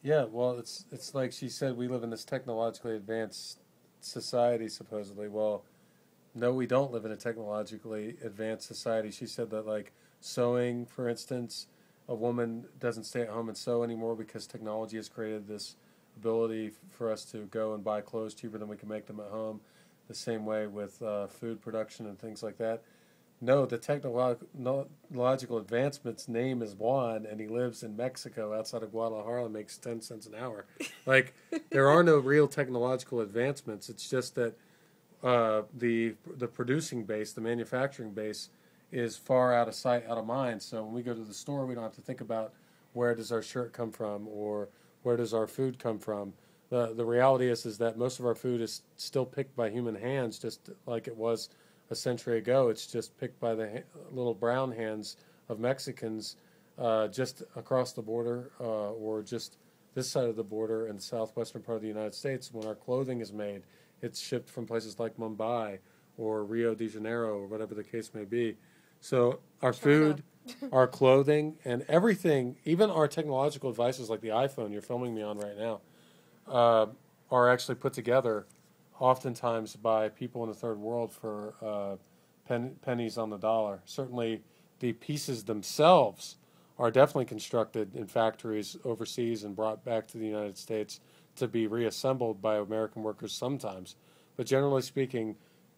Yeah, well, it's like she said, we live in this technologically advanced society, supposedly. Well, no, we don't live in a technologically advanced society. She said that, like, sewing, for instance, a woman doesn't stay at home and sew anymore because technology has created this ability for us to go and buy clothes cheaper than we can make them at home. The same way with food production and things like that. No, the technological advancement's name is Juan, and he lives in Mexico outside of Guadalajara and makes 10 cents an hour. Like, there are no real technological advancements. It's just that the producing base, the manufacturing base, is far out of sight, out of mind. So when we go to the store, we don't have to think about where does our shirt come from or where does our food come from. The reality is that most of our food is still picked by human hands, just like it was a century ago. It's just picked by the little brown hands of Mexicans just across the border or just this side of the border in the southwestern part of the United States. When our clothing is made, it's shipped from places like Mumbai or Rio de Janeiro or whatever the case may be. So our China. food, our clothing, and everything, even our technological devices like the iPhone you're filming me on right now, uh, are actually put together oftentimes by people in the third world for pennies on the dollar. Certainly, the pieces themselves are definitely constructed in factories overseas and brought back to the United States to be reassembled by American workers sometimes. But generally speaking,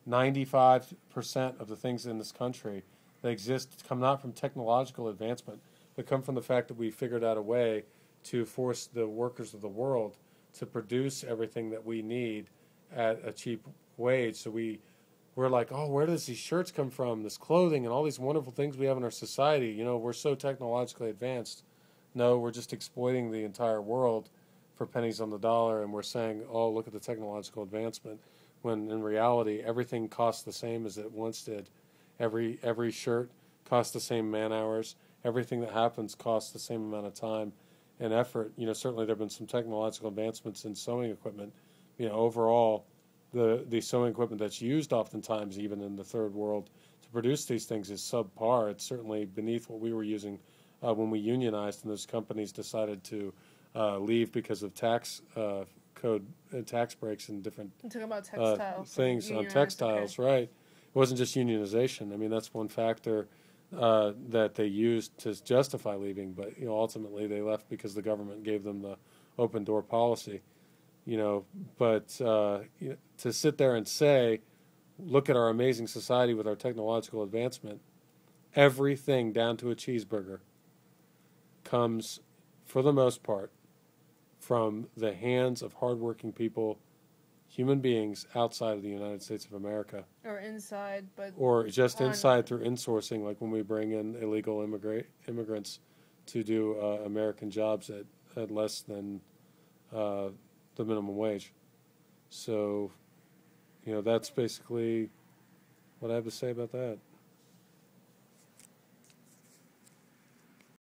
95% of the things in this country that exist come not from technological advancement, but come from the fact that we figured out a way to force the workers of the world to produce everything that we need at a cheap wage. So we're like, oh, where does these shirts come from? This clothing and all these wonderful things we have in our society. You know, we're so technologically advanced. No, we're just exploiting the entire world for pennies on the dollar, and we're saying, oh, look at the technological advancement. When in reality, everything costs the same as it once did. Every shirt costs the same man hours. Everything that happens costs the same amount of time and effort. You know, certainly there have been some technological advancements in sewing equipment. You know, overall, the sewing equipment that's used oftentimes, even in the third world, to produce these things is subpar. It's certainly beneath what we were using when we unionized and those companies decided to leave because of tax code, tax breaks and different I'm talking about textiles. Like things on unionized, okay. textiles, right? It wasn't just unionization. I mean, that's one factor that they used to justify leaving, but you know, ultimately they left because the government gave them the open door policy. You know, but you know, to sit there and say, look at our amazing society with our technological advancement, everything down to a cheeseburger comes, for the most part, from the hands of hardworking people, human beings outside of the United States of America, Or inside, but or just on. inside through insourcing, like when we bring in illegal immigrants to do American jobs at less than uh, the minimum wage. So, you know, that's basically what I have to say about that.